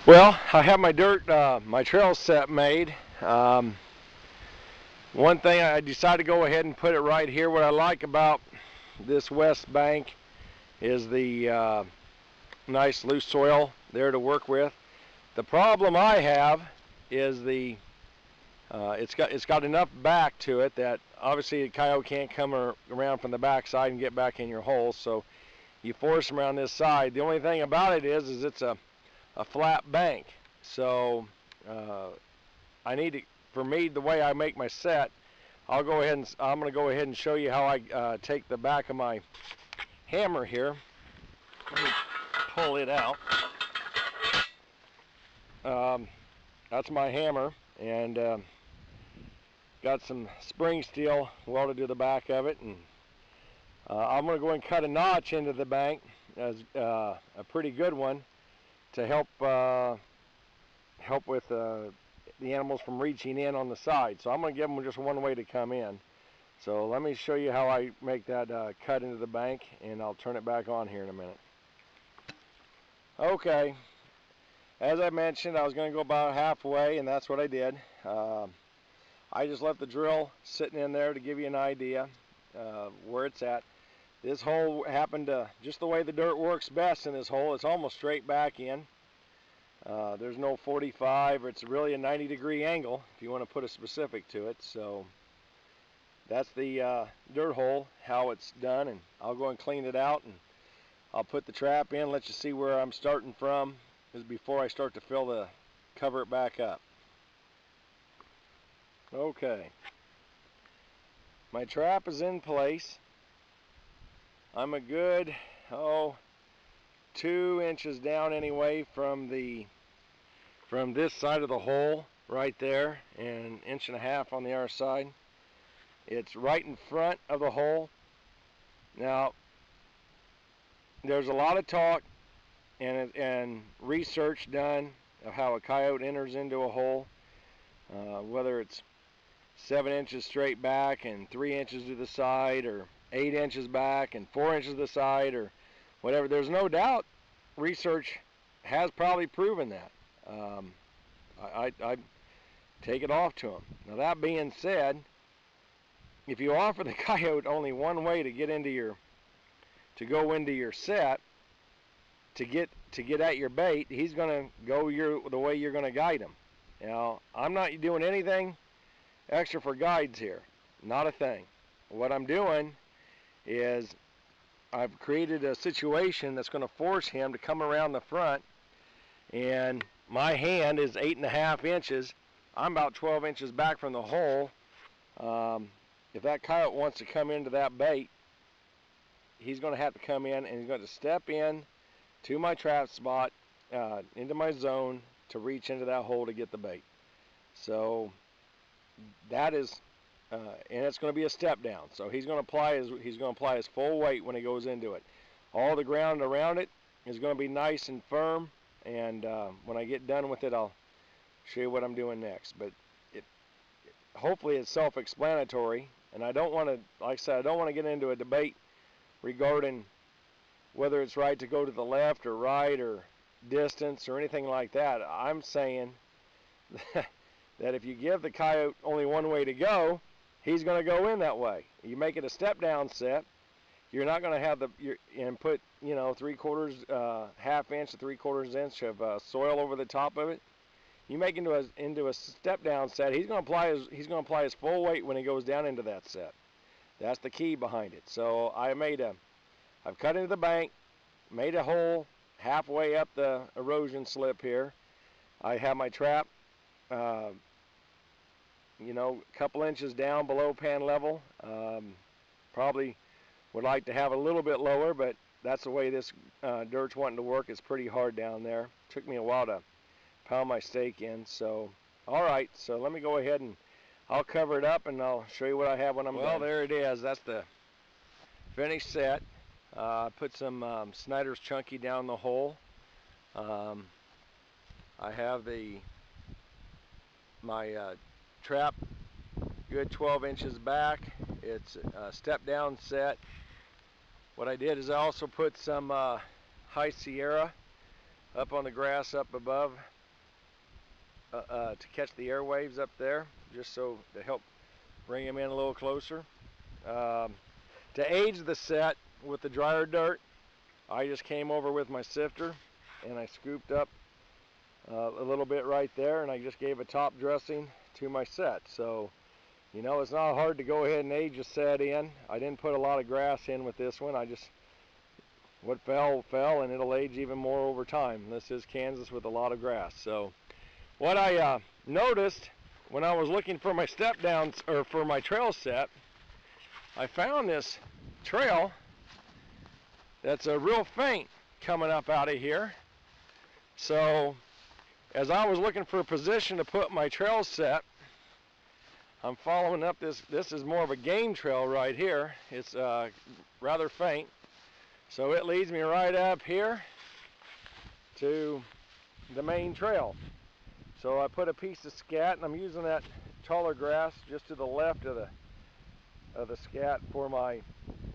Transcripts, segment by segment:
Well, I have my trail set made. One thing I decided to go ahead and put it right here. What I like about this west bank is the nice loose soil there to work with. The problem I have is it's got enough back to it that obviously a coyote can't come around from the back side and get back in your hole. So you force them around this side. The only thing about it is it's a flat bank. So I need to, for me, the way I make my set, I'm going to go ahead and show you how I take the back of my hammer here. Let me pull it out. That's my hammer, and got some spring steel welded to the back of it, and I'm going to go and cut a notch into the bank, as a pretty good one, to help with the animals from reaching in on the side. So I'm going to give them just one way to come in. So let me show you how I make that cut into the bank, and I'll turn it back on here in a minute. Okay, as I mentioned, I was going to go about halfway, and that's what I did. I just left the drill sitting in there to give you an idea where it's at. This hole happened to, just the way the dirt works best in this hole, it's almost straight back in. There's no 45, it's really a 90-degree angle if you want to put a specific to it. So that's the dirt hole, how it's done, and I'll go and clean it out, and I'll put the trap in, let you see where I'm starting from, is before I start to cover it back up. Okay, my trap is in place. I'm a good 2 inches down anyway from this side of the hole right there, and 1.5 inches on the other side. It's right in front of the hole. Now there's a lot of talk and research done of how a coyote enters into a hole, whether it's 7 inches straight back and 3 inches to the side, or 8 inches back and 4 inches to the side, or whatever. There's no doubt research has probably proven that. I take it off to them. Now that being said, if you offer the coyote only one way to go into your set, to get at your bait, he's going to go the way you're going to guide him. Now, I'm not doing anything extra for guides here. Not a thing. What I'm doing is I've created a situation that's going to force him to come around the front, and my hand is 8.5 inches. I'm about 12 inches back from the hole. If that coyote wants to come into that bait, he's going to have to come in, and he's going to step in to my trap spot, into my zone, to reach into that hole to get the bait. So that is, and it's going to be a step down. So he's going to apply his full weight when he goes into it. All the ground around it is going to be nice and firm, and when I get done with it, I'll show you what I'm doing next. But hopefully it's self-explanatory, and I don't want to, like I said, I don't want to get into a debate regarding whether it's right to go to the left or right or distance or anything like that. I'm saying that if you give the coyote only one way to go, he's going to go in that way. You make it a step down set, you're not going to have and put, 3/4, half inch to 3/4 inch of soil over the top of it. You make into a step down set, he's going to apply his full weight when he goes down into that set. That's the key behind it. So I've cut into the bank, made a hole halfway up the erosion slip here. I have my trap, a couple inches down below pan level. Probably would like to have a little bit lower, but that's the way this dirt's wanting to work. It's pretty hard down there. Took me a while to pound my stake in. So, all right, so let me go ahead and I'll cover it up, and I'll show you what I have when I'm done. Well, there it is. That's the finished set. I put some Snyder's Chunky down the hole. I have my trap good 12 inches back. It's a step down set. What I did is I also put some High Sierra up on the grass up above to catch the airwaves up there, just so to help bring him in a little closer. To age the set with the dryer dirt, I just came over with my sifter and I scooped up a little bit right there, and I just gave a top dressing to my set. So, you know, it's not hard to go ahead and age a set in. I didn't put a lot of grass in with this one. I just, what fell, and it'll age even more over time. This is Kansas with a lot of grass. So, what I noticed when I was looking for my step downs, or for my trail set, I found this trail that's a real faint coming up out of here. So as I was looking for a position to put my trail set, I'm following up this. This is more of a game trail right here. It's rather faint. So it leads me right up here to the main trail. So I put a piece of scat, and I'm using that taller grass just to the left of the scat for my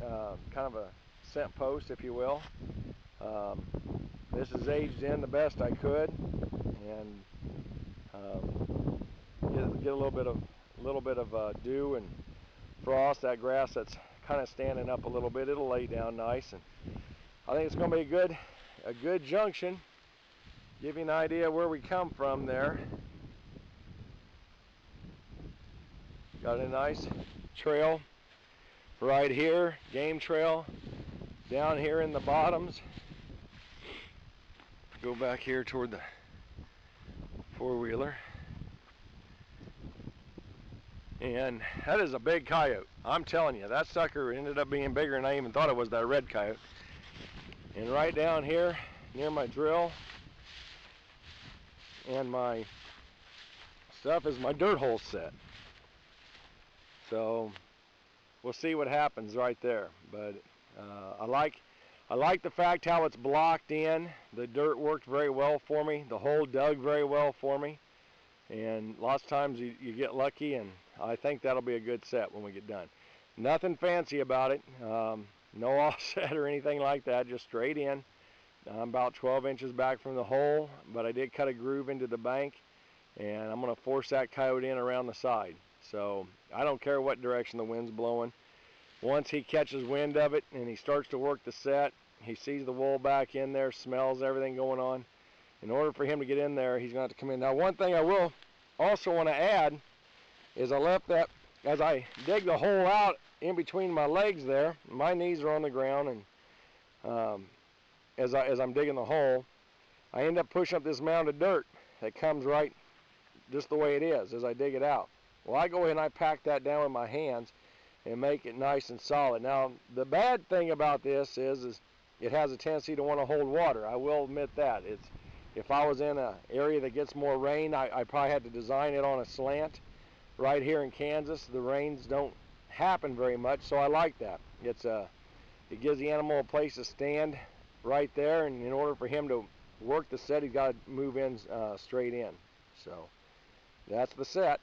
kind of a scent post, if you will. This is aged in the best I could, and get a little bit of dew and frost. That grass that's kind of standing up a little bit, it'll lay down nice, and I think it's going to be a good junction. Give you an idea where we come from there. Got a nice trail right here, game trail down here in the bottoms. Go back here toward the four-wheeler. And that is a big coyote. I'm telling you, that sucker ended up being bigger than I even thought it was, that red coyote. And right down here near my drill and my stuff is my Dirthole set. So we'll see what happens right there. But I like the fact how it's blocked in. The dirt worked very well for me. The hole dug very well for me. And lots of times you get lucky, and I think that'll be a good set when we get done. Nothing fancy about it. No offset or anything like that, just straight in. I'm about 12 inches back from the hole, but I did cut a groove into the bank, and I'm going to force that coyote in around the side. So I don't care what direction the wind's blowing. Once he catches wind of it and he starts to work the set, he sees the wool back in there, smells everything going on. In order for him to get in there, he's going to have to come in. Now, one thing I will also want to add is I left that, as I dig the hole out in between my legs there, my knees are on the ground, and as I'm digging the hole, I end up pushing up this mound of dirt that comes right just the way it is as I dig it out. Well, I go ahead and I pack that down with my hands and make it nice and solid. Now, the bad thing about this is it has a tendency to want to hold water. I will admit that. If I was in an area that gets more rain, I probably had to design it on a slant. Right here in Kansas, the rains don't happen very much, so I like that. It gives the animal a place to stand right there, and in order for him to work the set, he's got to move in straight in. So that's the set.